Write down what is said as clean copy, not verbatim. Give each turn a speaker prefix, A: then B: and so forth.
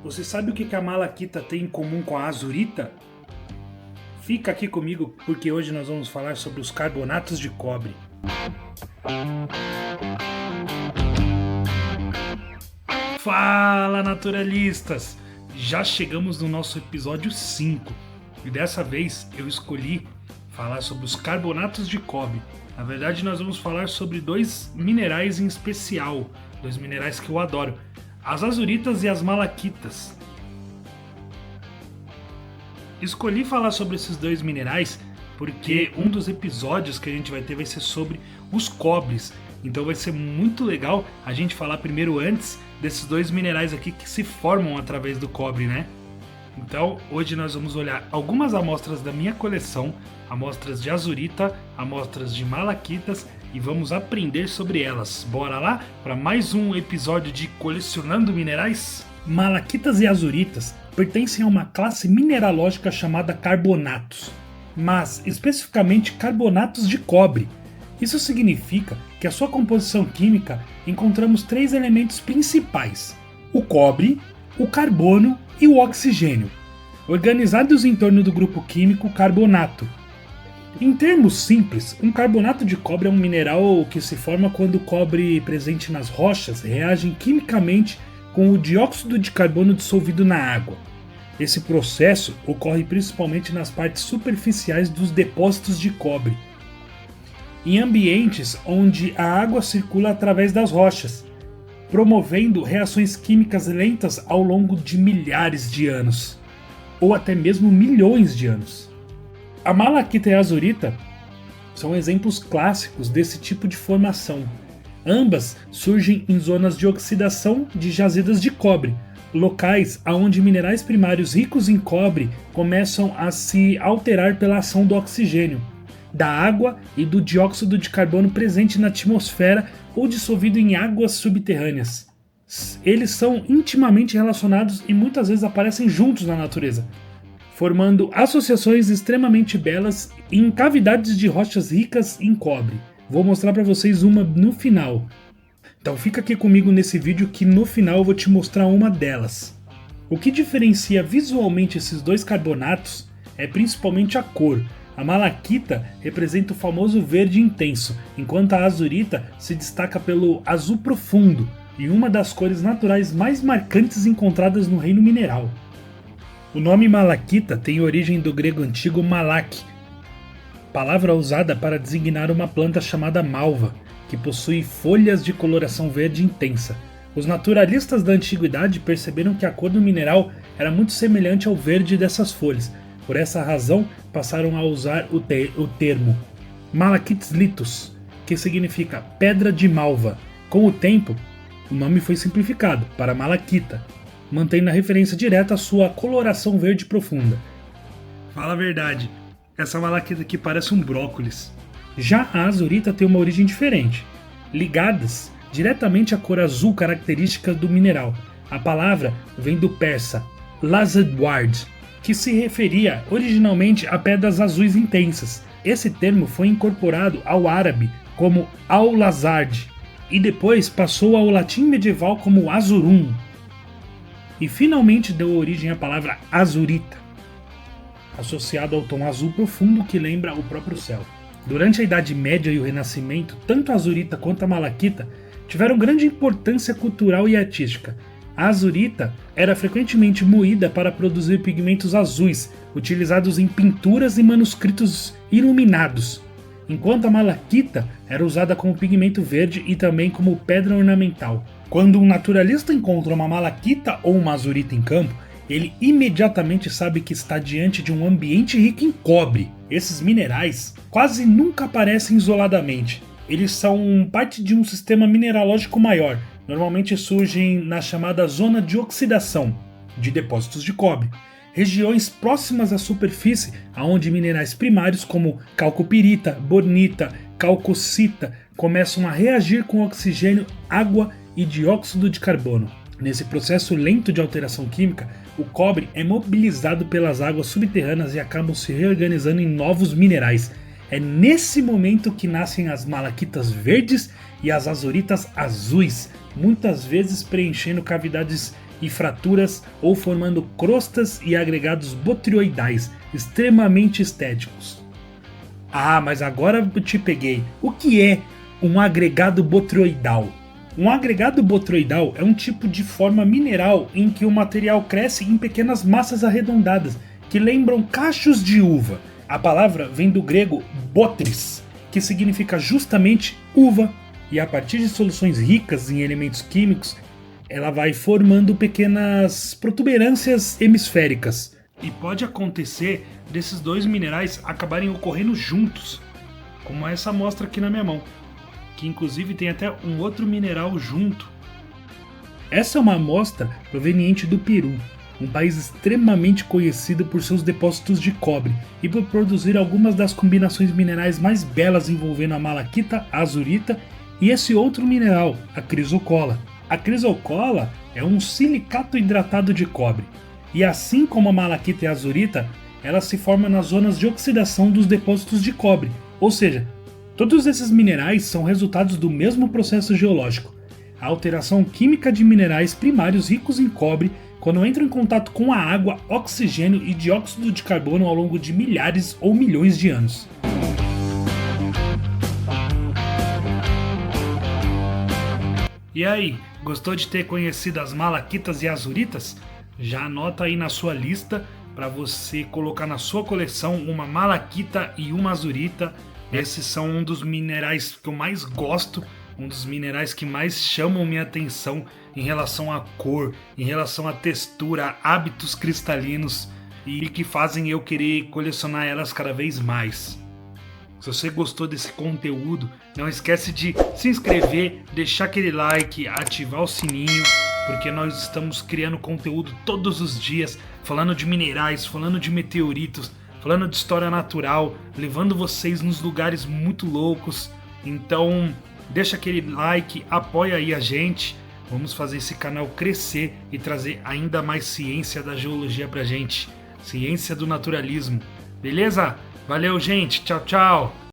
A: Você sabe o que a malaquita tem em comum com a azurita? Fica aqui comigo porque hoje nós vamos falar sobre os carbonatos de cobre. Fala, naturalistas! Já chegamos no nosso episódio 5 e dessa vez eu escolhi falar sobre os carbonatos de cobre. Na verdade, nós vamos falar sobre dois minerais em especial, dois minerais que eu adoro: as azuritas e as malaquitas. Escolhi falar sobre esses dois minerais porque um dos episódios que a gente vai ter vai ser sobre os cobres. Então vai ser muito legal a gente falar primeiro antes desses dois minerais aqui que se formam através do cobre, né? Então hoje nós vamos olhar algumas amostras da minha coleção, amostras de azurita, amostras de malaquitas, e vamos aprender sobre elas. Bora lá para mais um episódio de Colecionando Minerais? Malaquitas e azuritas pertencem a uma classe mineralógica chamada carbonatos, mas especificamente carbonatos de cobre. Isso significa que a sua composição química encontramos três elementos principais: o cobre, o carbono e o oxigênio, organizados em torno do grupo químico carbonato. Em termos simples, um carbonato de cobre é um mineral que se forma quando o cobre presente nas rochas reage quimicamente com o dióxido de carbono dissolvido na água. Esse processo ocorre principalmente nas partes superficiais dos depósitos de cobre, em ambientes onde a água circula através das rochas, promovendo reações químicas lentas ao longo de milhares de anos, ou até mesmo milhões de anos. A malaquita e a azurita são exemplos clássicos desse tipo de formação. Ambas surgem em zonas de oxidação de jazidas de cobre, locais onde minerais primários ricos em cobre começam a se alterar pela ação do oxigênio, da água e do dióxido de carbono presente na atmosfera ou dissolvido em águas subterrâneas. Eles são intimamente relacionados e muitas vezes aparecem juntos na natureza, formando associações extremamente belas em cavidades de rochas ricas em cobre. Vou mostrar para vocês uma no final. Então fica aqui comigo nesse vídeo que no final eu vou te mostrar uma delas. O que diferencia visualmente esses dois carbonatos é principalmente a cor. A malaquita representa o famoso verde intenso, enquanto a azurita se destaca pelo azul profundo e uma das cores naturais mais marcantes encontradas no reino mineral. O nome malaquita tem origem do grego antigo malak, palavra usada para designar uma planta chamada malva, que possui folhas de coloração verde intensa. Os naturalistas da antiguidade perceberam que a cor do mineral era muito semelhante ao verde dessas folhas. Por essa razão, passaram a usar o termo Malachites Litus, que significa pedra de malva. Com o tempo, o nome foi simplificado para malaquita, mantendo a referência direta à sua coloração verde profunda. Fala a verdade, essa malaquita aqui parece um brócolis. Já a azurita tem uma origem diferente, ligadas diretamente à cor azul característica do mineral. A palavra vem do persa lazadward, que se referia originalmente a pedras azuis intensas. Esse termo foi incorporado ao árabe como al-lazard e depois passou ao latim medieval como azurum, e finalmente deu origem à palavra azurita, associado ao tom azul profundo que lembra o próprio céu. Durante a Idade Média e o Renascimento, tanto a azurita quanto a malaquita tiveram grande importância cultural e artística. A azurita era frequentemente moída para produzir pigmentos azuis, utilizados em pinturas e manuscritos iluminados, enquanto a malaquita era usada como pigmento verde e também como pedra ornamental. Quando um naturalista encontra uma malaquita ou uma azurita em campo, ele imediatamente sabe que está diante de um ambiente rico em cobre. Esses minerais quase nunca aparecem isoladamente. Eles são parte de um sistema mineralógico maior. Normalmente surgem na chamada zona de oxidação de depósitos de cobre, regiões próximas à superfície onde minerais primários como calcopirita, bornita, calcocita começam a reagir com oxigênio, água e dióxido de carbono. Nesse processo lento de alteração química, o cobre é mobilizado pelas águas subterrâneas e acabam se reorganizando em novos minerais. É nesse momento que nascem as malaquitas verdes e as azuritas azuis, muitas vezes preenchendo cavidades e fraturas ou formando crostas e agregados botrioidais, extremamente estéticos. Ah, mas agora eu te peguei. O que é um agregado botrioidal? Um agregado botrioidal é um tipo de forma mineral em que o material cresce em pequenas massas arredondadas, que lembram cachos de uva. A palavra vem do grego botris, que significa justamente uva, e a partir de soluções ricas em elementos químicos, ela vai formando pequenas protuberâncias hemisféricas. E pode acontecer desses dois minerais acabarem ocorrendo juntos, como essa amostra aqui na minha mão, que inclusive tem até um outro mineral junto. Essa é uma amostra proveniente do Peru, um país extremamente conhecido por seus depósitos de cobre e por produzir algumas das combinações minerais mais belas envolvendo a malaquita, a azurita e esse outro mineral, a crisocola. A crisocola é um silicato hidratado de cobre, e assim como a malaquita e a azurita, ela se forma nas zonas de oxidação dos depósitos de cobre, ou seja, todos esses minerais são resultados do mesmo processo geológico, a alteração química de minerais primários ricos em cobre quando entram em contato com a água, oxigênio e dióxido de carbono ao longo de milhares ou milhões de anos. E aí, gostou de ter conhecido as malaquitas e azuritas? Já anota aí na sua lista para você colocar na sua coleção uma malaquita e uma azurita. Esses são um dos minerais que eu mais gosto, um dos minerais que mais chamam minha atenção em relação à cor, em relação à textura, hábitos cristalinos e que fazem eu querer colecionar elas cada vez mais. Se você gostou desse conteúdo, não esquece de se inscrever, deixar aquele like, ativar o sininho, porque nós estamos criando conteúdo todos os dias, falando de minerais, falando de meteoritos, falando de história natural, levando vocês nos lugares muito loucos. Então, deixa aquele like, apoia aí a gente. Vamos fazer esse canal crescer e trazer ainda mais ciência da geologia pra gente. Ciência do naturalismo. Beleza? Valeu, gente. Tchau, tchau.